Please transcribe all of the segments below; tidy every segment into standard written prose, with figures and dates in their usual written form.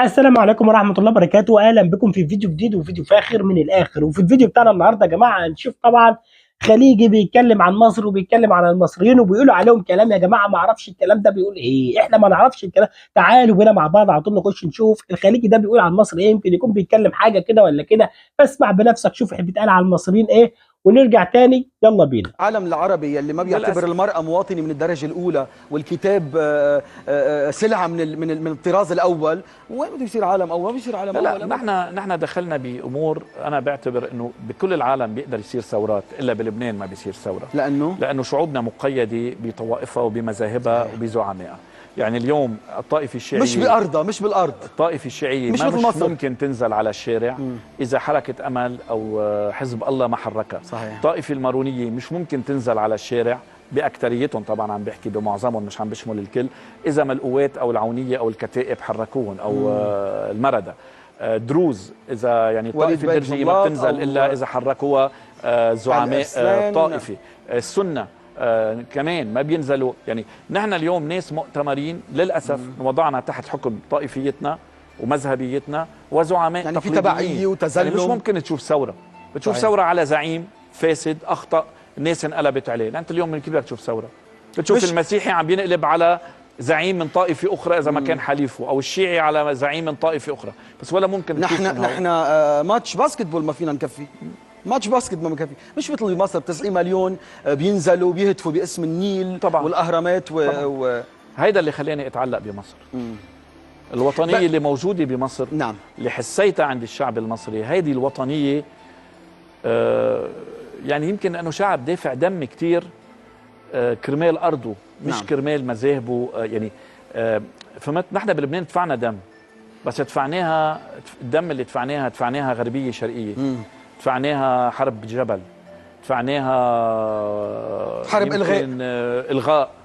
السلام عليكم ورحمة الله وبركاته، أهلا بكم في فيديو جديد وفيديو فاخر من الآخر. وفي الفيديو بتاعنا النهارده يا جماعة هنشوف طبعا خليجي بيتكلم عن مصر وبيتكلم عن المصريين وبيقولوا عليهم كلام يا جماعة ما اعرفش الكلام ده بيقول إيه، إحنا ما نعرفش الكلام. تعالوا بينا مع بعض على طول نخش نشوف الخليجي ده بيقول عن مصر إيه، يمكن يكون بيتكلم حاجة كده ولا كده. فاسمع بنفسك شوف بيتقال على المصريين إيه ونرجع تاني. يلا بينا. العالم العربي اللي ما بيعتبر المرأة مواطنة من الدرجة الأولى والكتاب سلعة من الطراز الأول، وين بده يصير عالم أول؟ ما بيصير عالم لا أول. نحن دخلنا بأمور أنا بعتبر إنه بكل العالم بيقدر يصير ثورات، إلا بلبنان ما بيصير ثورة. لأنه شعوبنا مقيدة بطوائفها وبمذاهبها وبزعمائها. يعني اليوم الطائفة الشيعية مش بالأرض. الطائفة الشيعية مش ممكن تنزل على الشارع إذا حركة أمل أو حزب الله ما حركها. صحيح. الطائفة المارونية مش ممكن تنزل على الشارع بأكتريتهم، طبعا عم بحكي بمعظمهم مش عم بشمل الكل، إذا ما القوات أو العونية أو الكتائب حركوهم أو المردة. دروز إذا يعني الطائفة الدرزية ما بتنزل إلا إذا حركوها زعماء طائفة. السنة كمان ما بينزلوا. يعني نحن اليوم ناس مؤتمرين للأسف وضعنا تحت حكم طائفيتنا ومذهبيتنا وزعماء يعني في تبعية وتزلم. يعني مش ممكن تشوف ثورة، بتشوف ثورة على زعيم فاسد أخطأ الناس انقلبت عليه. انت اليوم من كيف بدك تشوف ثوره؟ بتشوف المسيحي عم بينقلب على زعيم من طائفه اخرى اذا ما كان حليفه، او الشيعي على زعيم من طائفه اخرى، بس ولا ممكن نحن ماتش باسكت بول ما فينا نكفي. ماتش باسكت ما مكفي، مش مثل مصر 90 مليون بينزلوا بيهتفوا باسم النيل طبعا والاهرامات هيدا اللي خلاني اتعلق بمصر. الوطنيه اللي موجوده بمصر، نعم، اللي حسيتها عند الشعب المصري، هيدي الوطنيه يعني يمكن انه شعب دافع دم كثير كرمال ارضه، مش نعم، كرمال مذاهبه. يعني فهمت، نحن بلبنان دفعنا دم، بس دفعناها الدم اللي دفعناها غربيه شرقيه. دفعناها حرب جبل، دفعناها حرب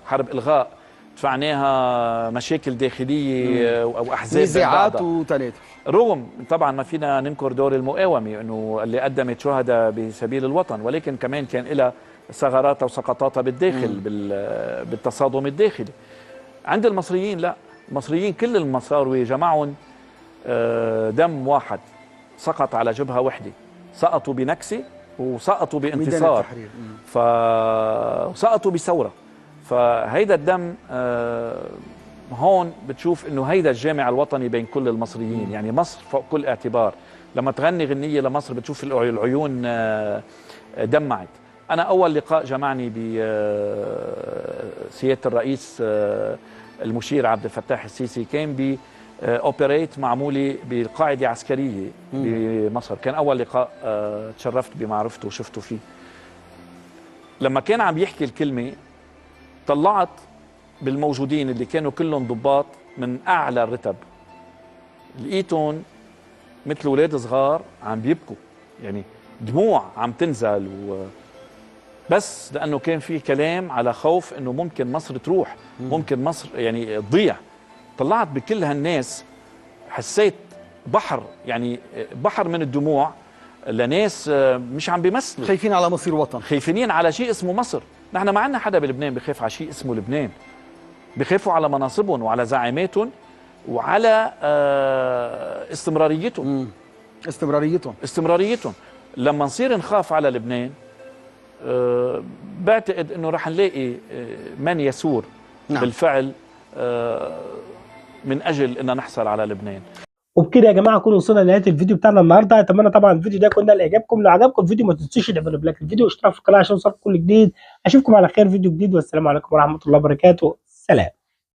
حرب الغاء، دفعناها مشاكل داخليه او احزاب نزاعات وتنازل. رغم طبعا ما فينا ننكر دور المقاومه انه اللي قدمت شهداء بسبيل الوطن، ولكن كمان كان لها ثغراتها وسقطاتها بالداخل بالتصادم الداخلي. عند المصريين لا، المصريين كل المصاروي جمعهم دم واحد، سقط على جبهه وحده، سقطوا بنكسه وسقطوا بانتصار، فسقطوا بثوره. فهيدا الدم هون بتشوف انه هيدا الجامع الوطني بين كل المصريين. يعني مصر فوق كل اعتبار. لما تغني غنية لمصر بتشوف العيون دمعت. انا اول لقاء جمعني بسيادة الرئيس المشير عبد الفتاح السيسي كان ب اوبريت معمولة بالقاعدة عسكرية بمصر. كان اول لقاء تشرفت بمعرفته وشفته فيه. لما كان عم يحكي الكلمة طلعت بالموجودين اللي كانوا كلهم ضباط من اعلى الرتب، لقيتهم مثل اولاد صغار عم بيبكوا، يعني دموع عم تنزل بس لانه كان في كلام على خوف انه ممكن مصر تروح، ممكن مصر يعني تضيع. طلعت بكل هالناس حسيت بحر، يعني بحر من الدموع لناس مش عم بيمثلوا، خايفين على مصير وطن، خايفين على شيء اسمه مصر. نحن ما عندنا حدا بلبنان بخاف على شيء اسمه لبنان، بخافوا على مناصبهم وعلى زعاماتهم وعلى استمراريتهم. لما نصير نخاف على لبنان بعتقد انه رح نلاقي من يثور بالفعل من اجل ان نحصل على لبنان. وبكده يا جماعه نكون وصلنا لنهايه الفيديو بتاعنا النهارده. اتمنى طبعا الفيديو ده يكون نال اعجابكم. لو عجبكم الفيديو ما تنسوش تعملوا لايك الفيديو واشتراك في القناه عشان يوصلكم كل جديد. اشوفكم على خير فيديو جديد، والسلام عليكم ورحمه الله وبركاته. سلام.